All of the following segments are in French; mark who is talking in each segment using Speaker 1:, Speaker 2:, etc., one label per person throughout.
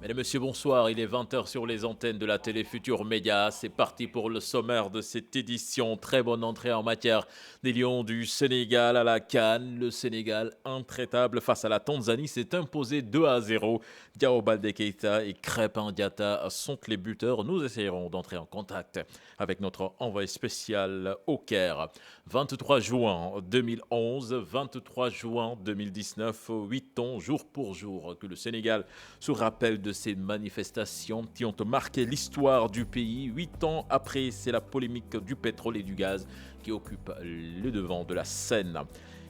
Speaker 1: Mesdames, Messieurs, bonsoir. Il est 20h sur les antennes de la télé Futur Média. C'est parti pour le sommaire de cette édition. Très bonne entrée en matière des Lions du Sénégal à la CAN. Le Sénégal, intraitable face à la Tanzanie, s'est imposé 2-0. Diao Baldé Keita et Crépin Diatta sont les buteurs. Nous essayerons d'entrer en contact avec notre envoyé spécial au Caire. 23 juin 2011, 23 juin 2019, 8 ans jour pour jour que le Sénégal se rappelle de ces manifestations qui ont marqué l'histoire du pays. 8 ans après, c'est la polémique du pétrole et du gaz qui occupe le devant de la scène.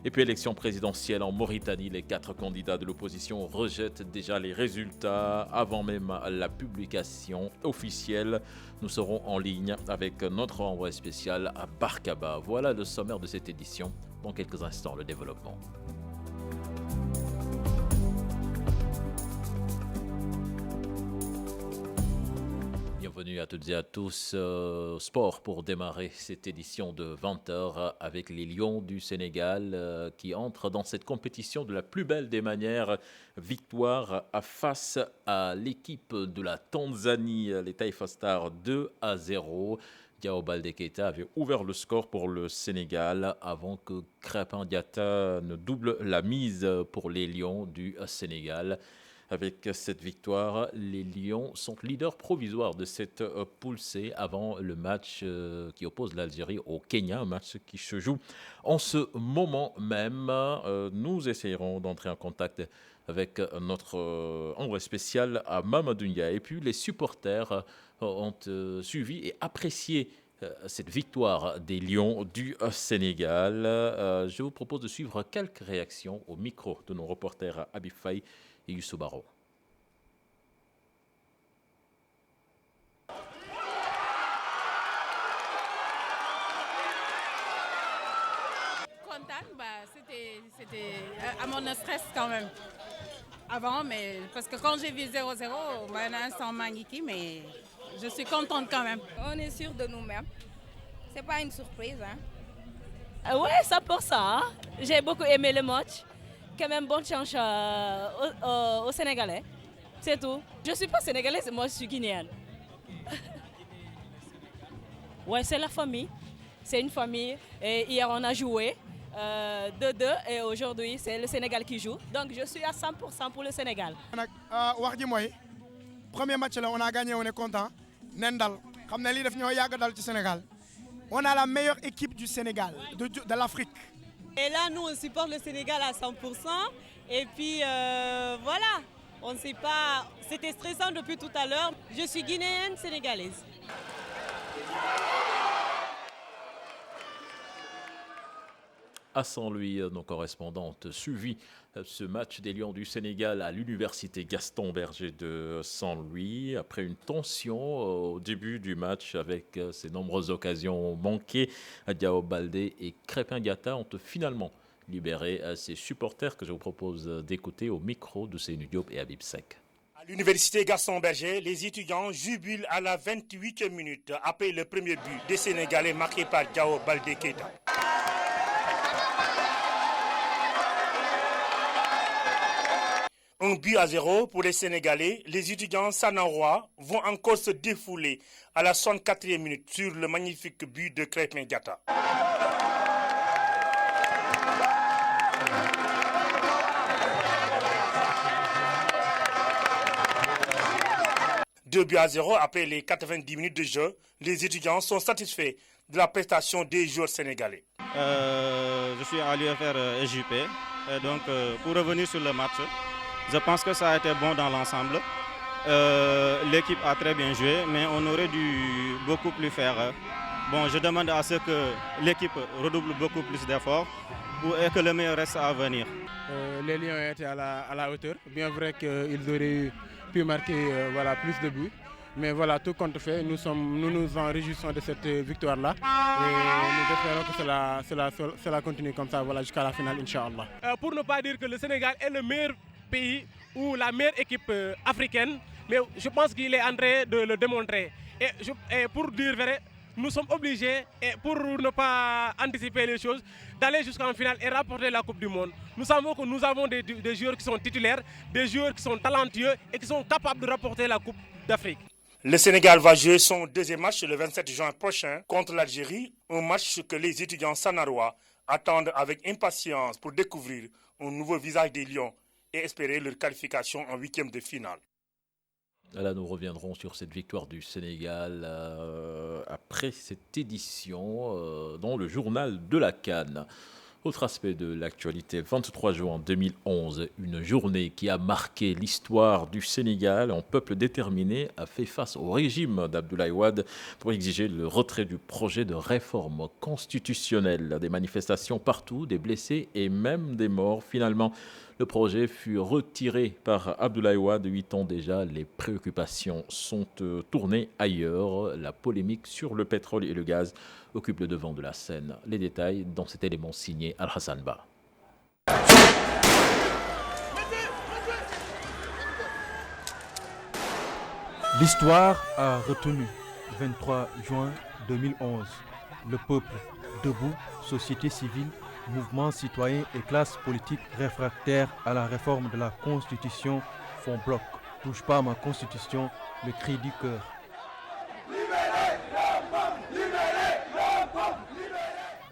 Speaker 1: Et puis élection présidentielle en Mauritanie, les 4 candidats de l'opposition rejettent déjà les résultats avant même la publication officielle. Nous serons en ligne avec notre envoyé spécial à Barkaba. Voilà le sommaire de cette édition. Dans quelques instants, le développement. Bienvenue à toutes et à tous. Sport pour démarrer cette édition de 20h avec les Lions du Sénégal qui entrent dans cette compétition de la plus belle des manières. Victoire face à l'équipe de la Tanzanie, les Taifa Stars 2-0. Diao Baldé Keita avait ouvert le score pour le Sénégal avant que Crépin Diatta ne double la mise pour les Lions du Sénégal. Avec cette victoire, les Lions sont leaders provisoires de cette poule C avant le match qui oppose l'Algérie au Kenya, un match qui se joue en ce moment même. Nous essayerons d'entrer en contact avec notre envoyé spécial à Mamadou Ndiaye. Et puis les supporters ont suivi et apprécié cette victoire des Lions du Sénégal. Je vous propose de suivre quelques réactions au micro de nos reporters Habib Faye et Youssou Baro.
Speaker 2: C'était à mon stress quand même avant, mais parce que quand j'ai vu 0-0, un instant magnifique, mais je suis contente quand même.
Speaker 3: On est sûr de nous-mêmes. C'est pas une surprise, hein?
Speaker 4: Ouais, ça pour ça. Hein? J'ai beaucoup aimé le match. Quand même, bonne chance aux Sénégalais. C'est tout. Je suis pas sénégalaise, moi je suis guinéenne. Ouais, c'est la famille. C'est une famille. Et hier, on a joué 2-2 et aujourd'hui, c'est le Sénégal qui joue. Donc, je suis à 100% pour le Sénégal.
Speaker 5: Premier match, là, on a gagné, on est content. Nendal, Sénégal. On a la meilleure équipe du Sénégal, de l'Afrique.
Speaker 6: Et là, nous, on supporte le Sénégal à 100%. Et puis, voilà, on ne sait pas. C'était stressant depuis tout à l'heure. Je suis guinéenne, sénégalaise.
Speaker 1: À Saint-Louis, nos correspondantes suivi ce match des Lions du Sénégal à l'université Gaston Berger de Saint-Louis. Après une tension au début du match avec ces nombreuses occasions manquées, Diao Baldé et Crépin Diatta ont finalement libéré ses supporters que je vous propose d'écouter au micro de Seynou Diop et Habib Seck.
Speaker 7: À l'université Gaston Berger, les étudiants jubilent à la 28e minute après le premier but des Sénégalais marqué par Diao Baldé Keita. Un but à 0 pour les Sénégalais. Les étudiants sananrois vont encore se défouler à la 64e minute sur le magnifique but de Crépin Diatta. Deux buts à 0 après les 90 minutes de jeu. Les étudiants sont satisfaits de la prestation des joueurs sénégalais.
Speaker 8: Je suis à l'UFR SJP. Donc, pour revenir sur le match, je pense que ça a été bon dans l'ensemble. L'équipe a très bien joué, mais on aurait dû beaucoup plus faire. Bon, je demande à ce que l'équipe redouble beaucoup plus d'efforts et que le meilleur reste à venir.
Speaker 5: Les Lions étaient à la hauteur. Bien vrai qu'ils auraient pu marquer plus de buts. Mais voilà, tout compte fait, nous nous en réjouissons de cette victoire-là. Et nous espérons que cela continue comme ça jusqu'à la finale, Inch'Allah.
Speaker 9: Pour ne pas dire que le Sénégal est le meilleur pays ou la meilleure équipe africaine, mais je pense qu'il est en train de le démontrer. Et pour dire vrai, nous sommes obligés, et pour ne pas anticiper les choses, d'aller jusqu'en finale et rapporter la Coupe du Monde. Nous savons que nous avons des joueurs qui sont titulaires, des joueurs qui sont talentueux et qui sont capables de rapporter la Coupe d'Afrique.
Speaker 7: Le Sénégal va jouer son deuxième match le 27 juin prochain contre l'Algérie, un match que les étudiants sanarois attendent avec impatience pour découvrir un nouveau visage des Lions et espérer leur qualification en huitième de finale.
Speaker 1: Là, nous reviendrons sur cette victoire du Sénégal après cette édition dans le journal de la CAN. Autre aspect de l'actualité, 23 juin 2011, une journée qui a marqué l'histoire du Sénégal. Un peuple déterminé a fait face au régime d'Abdoulaye Wade pour exiger le retrait du projet de réforme constitutionnelle. Des manifestations partout, des blessés et même des morts. Finalement, le projet fut retiré par Abdoulaye Wade. 8 ans déjà, les préoccupations sont tournées ailleurs. La polémique sur le pétrole et le gaz occupe le devant de la scène. Les détails dans cet élément signé Al-Hassan Ba.
Speaker 10: L'histoire a retenu 23 juin 2011. Le peuple debout, société civile, mouvements citoyens et classes politiques réfractaires à la réforme de la Constitution font bloc. Touche pas à ma Constitution, le cri du cœur.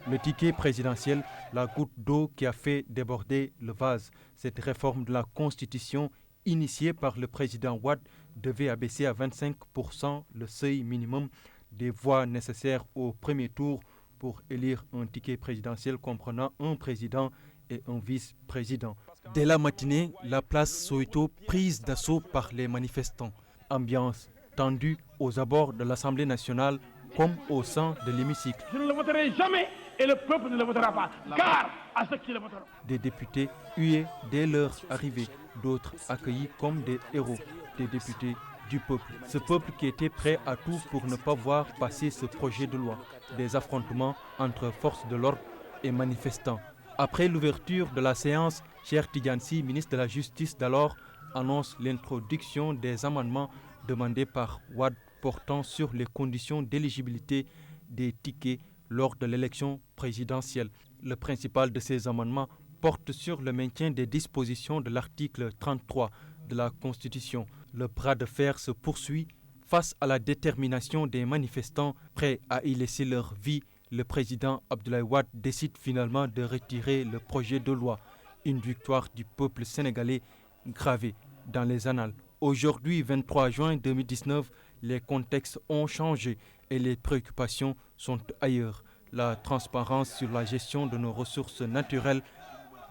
Speaker 10: Le ticket présidentiel, la goutte d'eau qui a fait déborder le vase. Cette réforme de la Constitution initiée par le président Wade devait abaisser à 25% le seuil minimum des voix nécessaires au premier tour pour élire un ticket présidentiel comprenant un président et un vice-président. Dès la matinée, la place Soweto prise d'assaut par les manifestants. Ambiance tendue aux abords de l'Assemblée nationale comme au sein de l'hémicycle.
Speaker 11: Je ne le voterai jamais et le peuple ne le votera pas, car à ceux qui le voteront.
Speaker 10: Des députés hués dès leur arrivée, d'autres accueillis comme des héros, des députés du peuple. Ce peuple qui était prêt à tout pour ne pas voir passer ce projet de loi. Des affrontements entre forces de l'ordre et manifestants. Après l'ouverture de la séance, Cheikh Tidiane Sy, ministre de la Justice d'alors, annonce l'introduction des amendements demandés par Wade portant sur les conditions d'éligibilité des tickets lors de l'élection présidentielle. Le principal de ces amendements porte sur le maintien des dispositions de l'article 33 de la Constitution. Le bras de fer se poursuit face à la détermination des manifestants prêts à y laisser leur vie. Le président Abdoulaye Wade décide finalement de retirer le projet de loi. Une victoire du peuple sénégalais gravée dans les annales. Aujourd'hui, 23 juin 2019, les contextes ont changé et les préoccupations sont ailleurs. La transparence sur la gestion de nos ressources naturelles,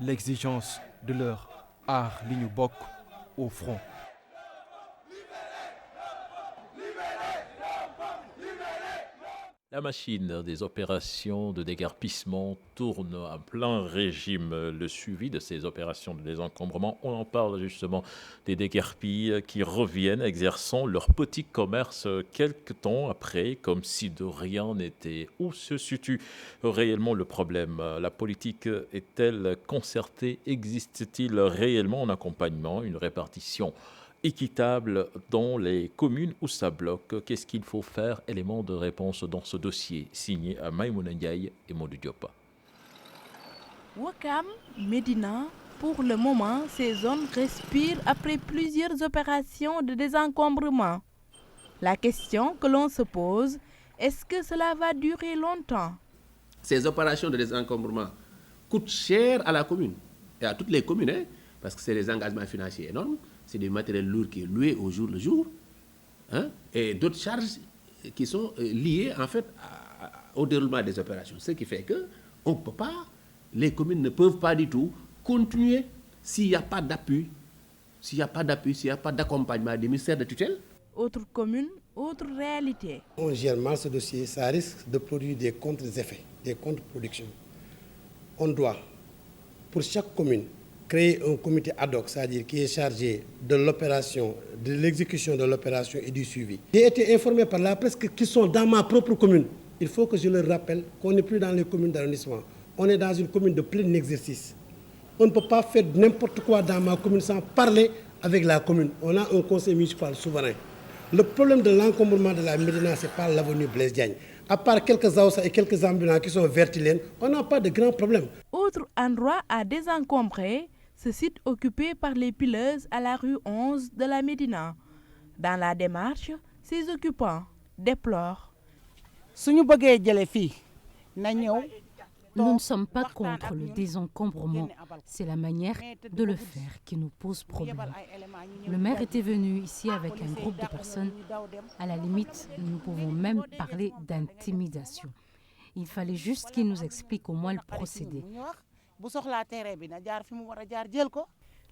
Speaker 10: l'exigence de leur art Lignubok au front.
Speaker 1: La machine des opérations de déguerpissement tourne à plein régime. Le suivi de ces opérations de désencombrement, on en parle justement des déguerpis qui reviennent exerçant leur petit commerce quelque temps après, comme si de rien n'était. Où se situe réellement le problème? La politique est-elle concertée? Existe-t-il réellement un accompagnement, une répartition équitable dans les communes où ça bloque? Qu'est-ce qu'il faut faire? Élément de réponse dans ce dossier signé à Maïmouna Ndiaye et Modou Diop.
Speaker 12: Ouakam, Médina, pour le moment, ces zones respirent après plusieurs opérations de désencombrement. La question que l'on se pose, est-ce que cela va durer longtemps?
Speaker 13: Ces opérations de désencombrement coûtent cher à la commune et à toutes les communes, hein, parce que c'est des engagements financiers énormes. C'est du matériel lourd qui est loué au jour le jour, hein, et d'autres charges qui sont liées en fait au déroulement des opérations. Ce qui fait que on peut pas, les communes ne peuvent pas du tout continuer s'il n'y a pas d'appui, s'il n'y a pas d'accompagnement des ministères de tutelle.
Speaker 12: Autre commune, autre réalité.
Speaker 14: On gère mal ce dossier, ça risque de produire des contre-effets, des contre-productions. On doit, pour chaque commune, créer un comité ad hoc, c'est-à-dire qui est chargé de l'opération, de l'exécution de l'opération et du suivi. J'ai été informé par la presse qui sont dans ma propre commune. Il faut que je leur rappelle qu'on n'est plus dans les communes d'arrondissement. On est dans une commune de plein exercice. On ne peut pas faire n'importe quoi dans ma commune sans parler avec la commune. On a un conseil municipal souverain. Le problème de l'encombrement de la Médina, ce n'est pas l'avenue Blaise Diagne. à part quelques Aoussa et quelques ambulants qui sont vertilènes, on n'a pas de grands problèmes.
Speaker 12: Autre endroit à désencombrer, ce site occupé par les pileuses à la rue 11 de la Médina. Dans la démarche, ces occupants déplorent.
Speaker 15: Nous ne sommes pas contre le désencombrement, c'est la manière de le faire qui nous pose problème. Le maire était venu ici avec un groupe de personnes. À la limite, nous pouvons même parler d'intimidation. Il fallait juste qu'il nous explique au moins le procédé.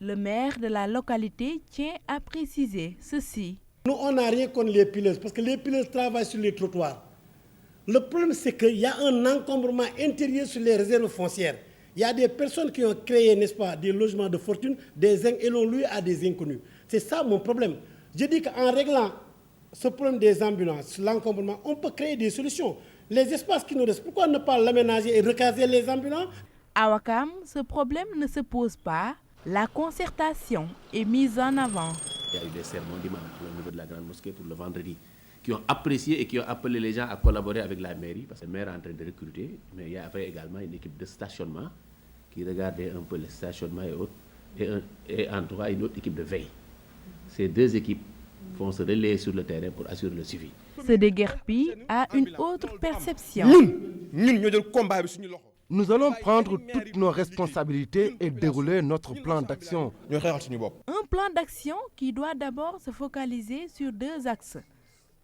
Speaker 12: Le maire de la localité tient à préciser ceci.
Speaker 14: Nous, on n'a rien contre les pileuses parce que les pileuses travaillent sur les trottoirs. Le problème, c'est qu'il y a un encombrement intérieur sur les réserves foncières. Il y a des personnes qui ont créé, n'est-ce pas, des logements de fortune et l'ont loué à des inconnus. C'est ça mon problème. Je dis qu'en réglant ce problème des ambulances, l'encombrement, on peut créer des solutions. Les espaces qui nous restent, pourquoi ne pas l'aménager et recaser les ambulants?
Speaker 12: À Ouakam, ce problème ne se pose pas. La concertation est mise en avant.
Speaker 13: Il y a eu des sermons dimanche au niveau de la grande mosquée pour le vendredi, qui ont apprécié et qui ont appelé les gens à collaborer avec la mairie, parce que le maire est en train de recruter, mais il y avait également une équipe de stationnement qui regardait un peu le stationnement et autres, et en tout cas une autre équipe de veille. Ces deux équipes vont se relayer sur le terrain pour assurer le suivi.
Speaker 12: Ce déguerpi a une autre perception.
Speaker 16: Nous allons prendre toutes nos responsabilités et dérouler notre plan d'action.
Speaker 12: Un plan d'action qui doit d'abord se focaliser sur deux axes: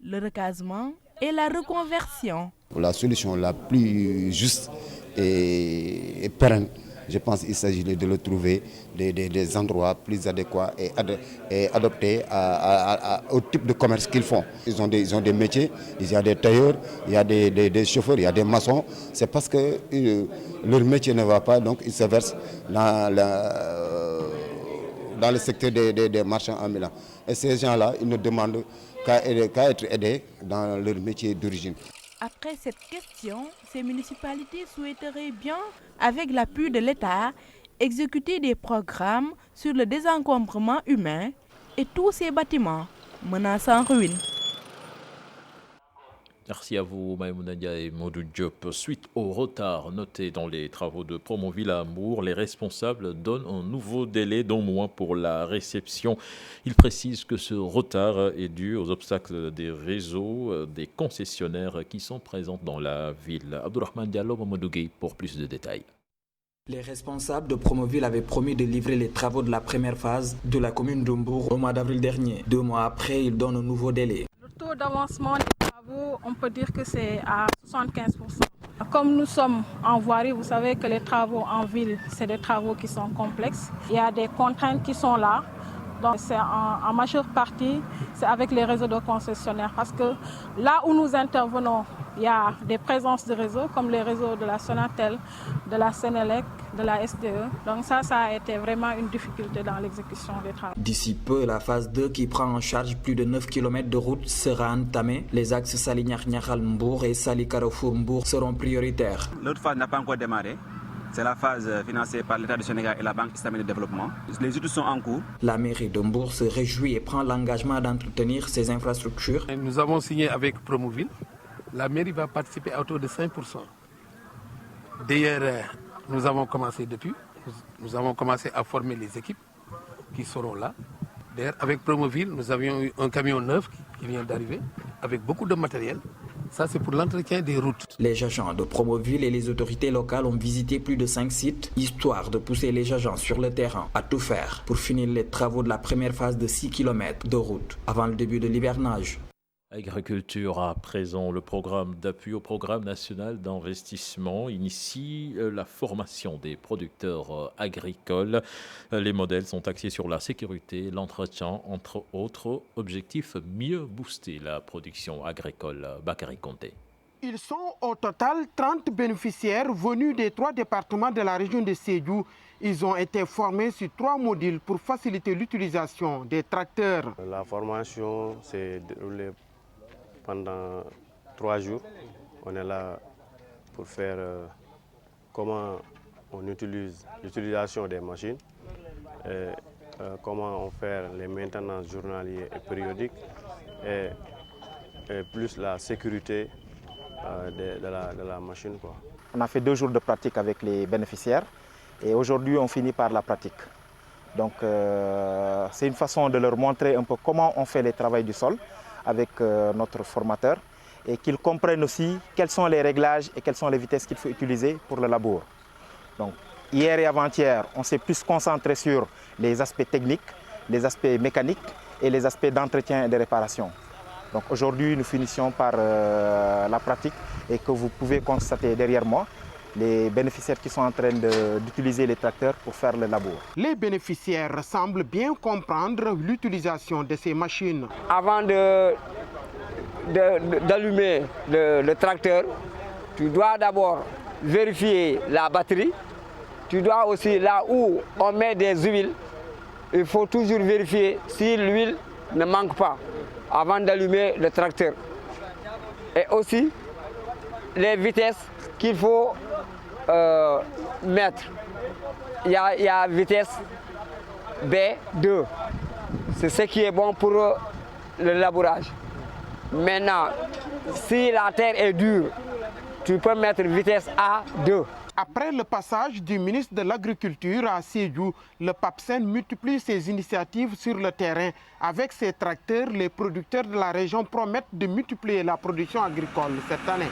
Speaker 12: le recasement et la reconversion.
Speaker 17: La solution la plus juste et pérenne, je pense qu'il s'agit de le trouver des endroits plus adéquats et adaptés au type de commerce qu'ils font. Ils ont des métiers, il y a des tailleurs, il y a des chauffeurs, il y a des maçons. C'est parce que leur métier ne va pas, donc ils se versent dans le secteur des marchands ambulants. Et ces gens-là, ils ne demandent qu'à être aidés dans leur métier d'origine.
Speaker 12: Après cette question, ces municipalités souhaiteraient bien, avec l'appui de l'État, exécuter des programmes sur le désencombrement humain et tous ces bâtiments menaçant ruine.
Speaker 1: Merci à vous, Maïmouna Dia et Modou Diop. Suite au retard noté dans les travaux de Promoville à Hambourg, les responsables donnent un nouveau délai d'un mois pour la réception. Ils précisent que ce retard est dû aux obstacles des réseaux des concessionnaires qui sont présents dans la ville. Abdourahmane Diallo, Mamadou Gueye pour plus de détails.
Speaker 18: Les responsables de Promoville avaient promis de livrer les travaux de la première phase de la commune d'Hambourg au mois d'avril dernier. 2 mois après, ils donnent un nouveau délai.
Speaker 19: Le taux d'avancement des travaux, on peut dire que c'est à 75%. Comme nous sommes en voirie, vous savez que les travaux en ville, c'est des travaux qui sont complexes. Il y a des contraintes qui sont là. Donc c'est en majeure partie, c'est avec les réseaux de concessionnaires. Parce que là où nous intervenons, il y a des présences de réseaux comme les réseaux de la Sonatel, de la Sénélec, de la SDE. Donc ça a été vraiment une difficulté dans l'exécution des travaux.
Speaker 18: D'ici peu, la phase 2 qui prend en charge plus de 9 km de route sera entamée. Les axes Saly-Niakhal-Mbour et Saly-Carrefour-Mbour seront prioritaires.
Speaker 20: L'autre phase n'a pas encore démarré. C'est la phase financée par l'État du Sénégal et la Banque islamique de développement. Les études sont en cours.
Speaker 18: La mairie de Mbour se réjouit et prend l'engagement d'entretenir ces infrastructures.
Speaker 5: Nous avons signé avec Promoville. La mairie va participer à autour de 5%. D'ailleurs, nous avons commencé depuis. Nous avons commencé à former les équipes qui seront là. D'ailleurs, avec Promoville, nous avions eu un camion neuf qui vient d'arriver avec beaucoup de matériel. Ça, c'est pour l'entretien des routes.
Speaker 18: Les agents de Promoville et les autorités locales ont visité plus de 5 sites, histoire de pousser les agents sur le terrain à tout faire pour finir les travaux de la première phase de 6 km de route avant le début de l'hivernage.
Speaker 1: Agriculture à présent, le programme d'appui au programme national d'investissement initie la formation des producteurs agricoles. Les modèles sont axés sur la sécurité, l'entretien, entre autres objectifs, mieux booster la production agricole. Bakary Conté.
Speaker 21: Ils sont au total 30 bénéficiaires venus des 3 départements de la région de Sédhiou. Ils ont été formés sur 3 modules pour faciliter l'utilisation des tracteurs.
Speaker 22: La formation s'est déroulée pendant 3 jours. On est là pour faire comment on utilise l'utilisation des machines, et, comment on fait les maintenances journalières et périodiques, et plus la sécurité de la machine, quoi.
Speaker 2: On a fait 2 jours de pratique avec les bénéficiaires et aujourd'hui on finit par la pratique. Donc c'est une façon de leur montrer un peu comment on fait les travaux du sol avec notre formateur et qu'ils comprennent aussi quels sont les réglages et quelles sont les vitesses qu'il faut utiliser pour le labour. Donc hier et avant-hier, on s'est plus concentré sur les aspects techniques, les aspects mécaniques et les aspects d'entretien et de réparation. Donc aujourd'hui, nous finissons par la pratique et que vous pouvez constater derrière moi les bénéficiaires qui sont en train d'utiliser les tracteurs pour faire le labour.
Speaker 21: Les bénéficiaires semblent bien comprendre l'utilisation de ces machines.
Speaker 3: Avant d'allumer le tracteur, tu dois d'abord vérifier la batterie. Tu dois aussi, là où on met des huiles, il faut toujours vérifier si l'huile ne manque pas avant d'allumer le tracteur. Et aussi, les vitesses qu'il faut mettre. Il y a vitesse B2. C'est ce qui est bon pour le labourage. Maintenant, si la terre est dure, tu peux mettre vitesse A2.
Speaker 21: Après le passage du ministre de l'Agriculture à Sédhiou, le PAPSEN multiplie ses initiatives sur le terrain. Avec ses tracteurs, les producteurs de la région promettent de multiplier la production agricole cette année.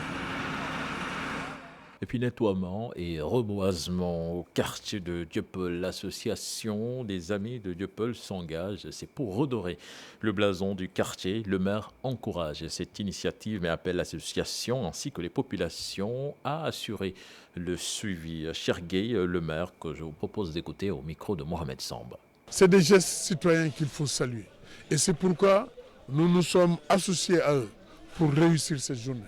Speaker 1: Et puis nettoiement et reboisement au quartier de Dieuppeul. L'association des Amis de Dieuppeul s'engage. C'est pour redorer le blason du quartier. Le maire encourage cette initiative mais appelle l'association ainsi que les populations à assurer le suivi. Cherguey, le maire, que je vous propose d'écouter au micro de Mohamed Samba.
Speaker 23: C'est des gestes citoyens qu'il faut saluer. Et c'est pourquoi nous nous sommes associés à eux pour réussir cette journée.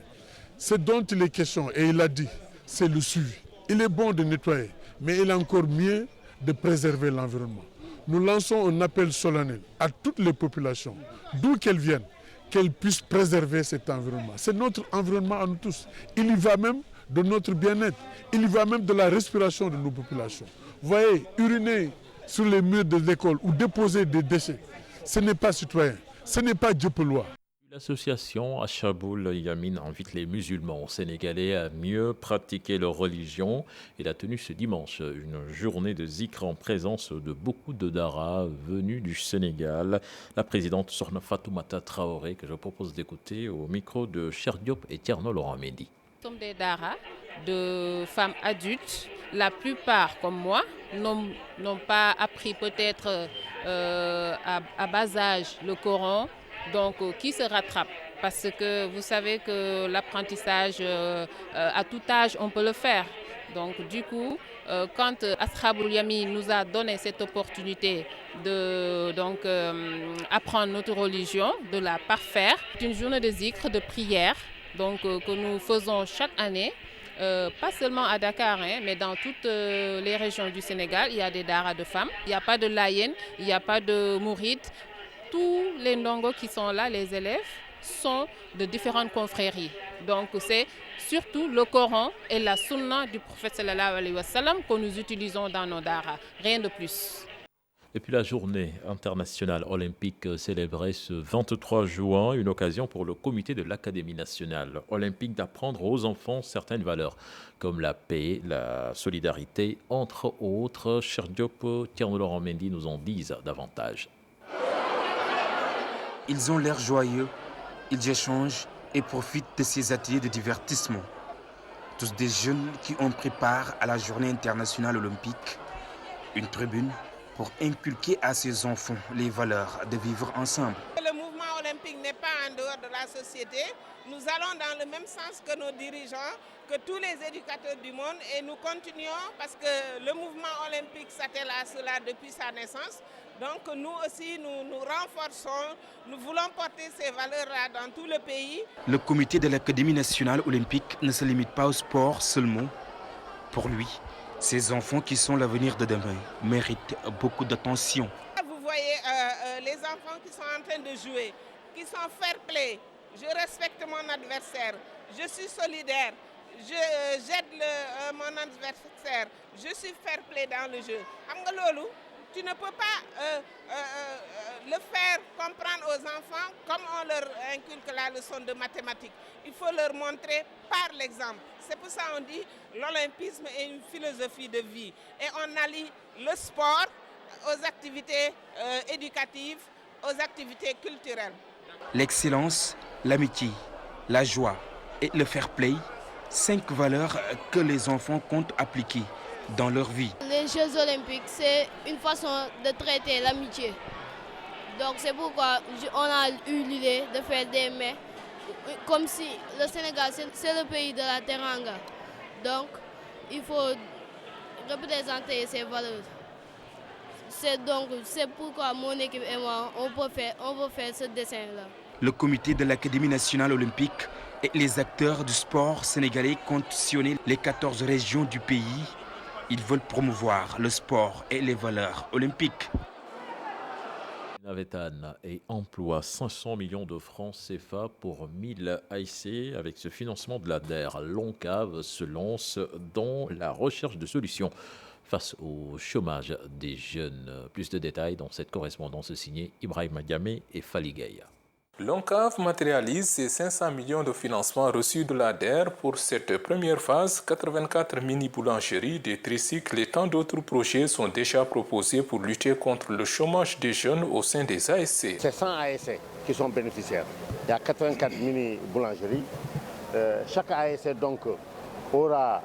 Speaker 23: C'est dont il est question, et il a dit, c'est le suivi. Il est bon de nettoyer, mais il est encore mieux de préserver l'environnement. Nous lançons un appel solennel à toutes les populations, d'où qu'elles viennent, qu'elles puissent préserver cet environnement. C'est notre environnement à nous tous. Il y va même de notre bien-être. Il y va même de la respiration de nos populations. Vous voyez, uriner sur les murs de l'école ou déposer des déchets, ce n'est pas citoyen, ce n'est pas dieppeullois.
Speaker 1: L'association Achaboul Yamin invite les musulmans sénégalais à mieux pratiquer leur religion. Il a tenu ce dimanche une journée de zikr en présence de beaucoup de daras venus du Sénégal. La présidente Sokhna Fatoumata Traoré, que je propose d'écouter au micro de Cheikh Diop et Thierno Laurent Mendy.
Speaker 24: Nous sommes des daras de femmes adultes. La plupart, comme moi, n'ont pas appris peut-être à bas âge le Coran. Donc, qui se rattrape? Parce que vous savez que l'apprentissage, à tout âge, on peut le faire. Donc, du coup, quand Ashaboul Yamin nous a donné cette opportunité de apprendre notre religion, de la parfaire, c'est une journée de zikr, de prière, donc, que nous faisons chaque année. Pas seulement à Dakar, mais dans toutes les régions du Sénégal, il y a des daras de femmes. Il n'y a pas de laïens, il n'y a pas de mourides. Tous les ndongos qui sont là, les élèves, sont de différentes confréries. Donc c'est surtout le Coran et la sunna du prophète sallallahu alayhi wa sallam que nous utilisons dans nos daras. Rien de plus.
Speaker 1: Et puis la journée internationale olympique célébrée ce 23 juin, une occasion pour le comité de l'Académie nationale olympique d'apprendre aux enfants certaines valeurs comme la paix, la solidarité, entre autres. Cheikh Diop, Thierno Laurent Mendy nous en disent davantage.
Speaker 25: Ils ont l'air joyeux, ils échangent et profitent de ces ateliers de divertissement. Tous des jeunes qui ont pris part à la journée internationale olympique. Une tribune pour inculquer à ces enfants les valeurs de vivre ensemble.
Speaker 26: Le mouvement olympique n'est pas en dehors de la société. Nous allons dans le même sens que nos dirigeants, que tous les éducateurs du monde, et nous continuons parce que le mouvement olympique s'attelle à cela depuis sa naissance. Donc nous aussi, nous renforçons, nous voulons porter ces valeurs-là dans tout le pays.
Speaker 25: Le comité de l'Académie nationale olympique ne se limite pas au sport seulement. Pour lui, ces enfants qui sont l'avenir de demain méritent beaucoup d'attention.
Speaker 26: Vous voyez les enfants qui sont en train de jouer, qui sont fair play. Je respecte mon adversaire, je suis solidaire, j'aide mon adversaire, je suis fair play dans le jeu. Tu ne peux pas le faire comprendre aux enfants comme on leur inculque la leçon de mathématiques. il faut leur montrer par l'exemple. C'est pour ça qu'on dit l'olympisme est une philosophie de vie. Et on allie le sport aux activités éducatives, aux activités culturelles.
Speaker 25: L'excellence, l'amitié, la joie et le fair play, 5 valeurs que les enfants comptent appliquer dans leur vie.
Speaker 4: Les Jeux olympiques, c'est une façon de traiter l'amitié. Donc c'est pourquoi on a eu l'idée de faire des mets, comme si le Sénégal, c'est le pays de la teranga. Donc il faut représenter ces valeurs. C'est pourquoi mon équipe et moi, on veut faire ce dessin-là.
Speaker 25: Le comité de l'Académie nationale olympique et les acteurs du sport sénégalais comptent sillonner les 14 régions du pays. Ils veulent promouvoir le sport et les valeurs olympiques.
Speaker 1: Navetan et emploie 500 millions de francs CFA pour 1000 AIC. Avec ce financement de l'ADER, l'ONCAV se lance dans la recherche de solutions face au chômage des jeunes. Plus de détails dans cette correspondance signée Ibrahim Diamé et Faligaya.
Speaker 6: L'ONCAV matérialise ces 500 millions de financements reçus de l'ADER pour cette première phase. 84 mini-boulangeries, des tricycles et tant d'autres projets sont déjà proposés pour lutter contre le chômage des jeunes au sein des ASC.
Speaker 7: C'est 100 ASC qui sont bénéficiaires. Il y a 84 mini-boulangeries. Chaque ASC donc aura,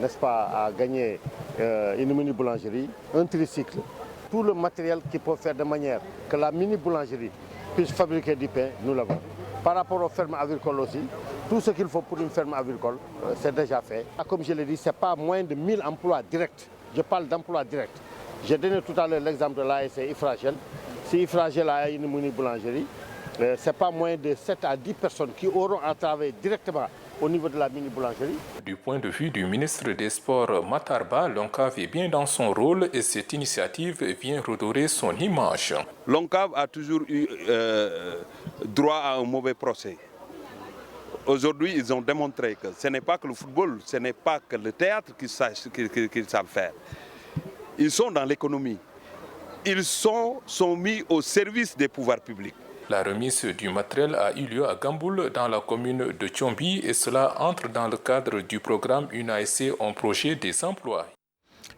Speaker 7: n'est-ce pas, à gagner une mini-boulangerie, un tricycle, tout le matériel qui peut faire de manière que la mini-boulangerie puisse fabriquer du pain, nous l'avons. Par rapport aux fermes agricoles aussi, tout ce qu'il faut pour une ferme agricole, c'est déjà fait. Comme je l'ai dit, ce n'est pas moins de 1000 emplois directs. Je parle d'emplois directs. J'ai donné tout à l'heure l'exemple de l'ASC Ifragel. Si Ifragel a une mini-boulangerie, ce n'est pas moins de 7 à 10 personnes qui auront à travailler directement au niveau de la mini-boulangerie.
Speaker 6: Du point de vue du ministre des Sports Matarba, l'ONCAV est bien dans son rôle et cette initiative vient redorer son image.
Speaker 8: L'ONCAV a toujours eu droit à un mauvais procès. Aujourd'hui, ils ont démontré que ce n'est pas que le football, ce n'est pas que le théâtre qu'ils savent faire. Ils sont dans l'économie. Ils sont mis au service des pouvoirs publics.
Speaker 6: La remise du matériel a eu lieu à Gamboul, dans la commune de Tchombi, et cela entre dans le cadre du programme Une ASC en projet des emplois.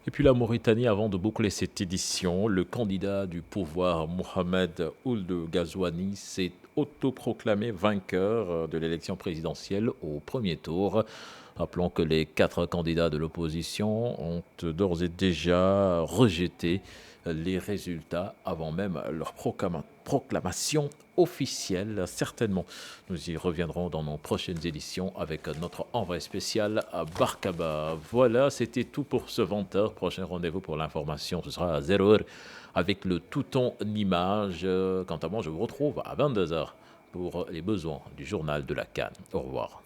Speaker 1: Et puis la Mauritanie, avant de boucler cette édition, le candidat du pouvoir Mohamed Ould Ghazouani s'est autoproclamé vainqueur de l'élection présidentielle au premier tour. Rappelons que les 4 candidats de l'opposition ont d'ores et déjà rejeté les résultats avant même leur proclamation officielle. Certainement, nous y reviendrons dans nos prochaines éditions avec notre envoyé spécial à Barkaba. Voilà, c'était tout pour ce 20h. Prochain rendez-vous pour l'information, ce sera à 0h avec le tout en images. Quant à moi, je vous retrouve à 22h pour les besoins du journal de la CAN. Au revoir.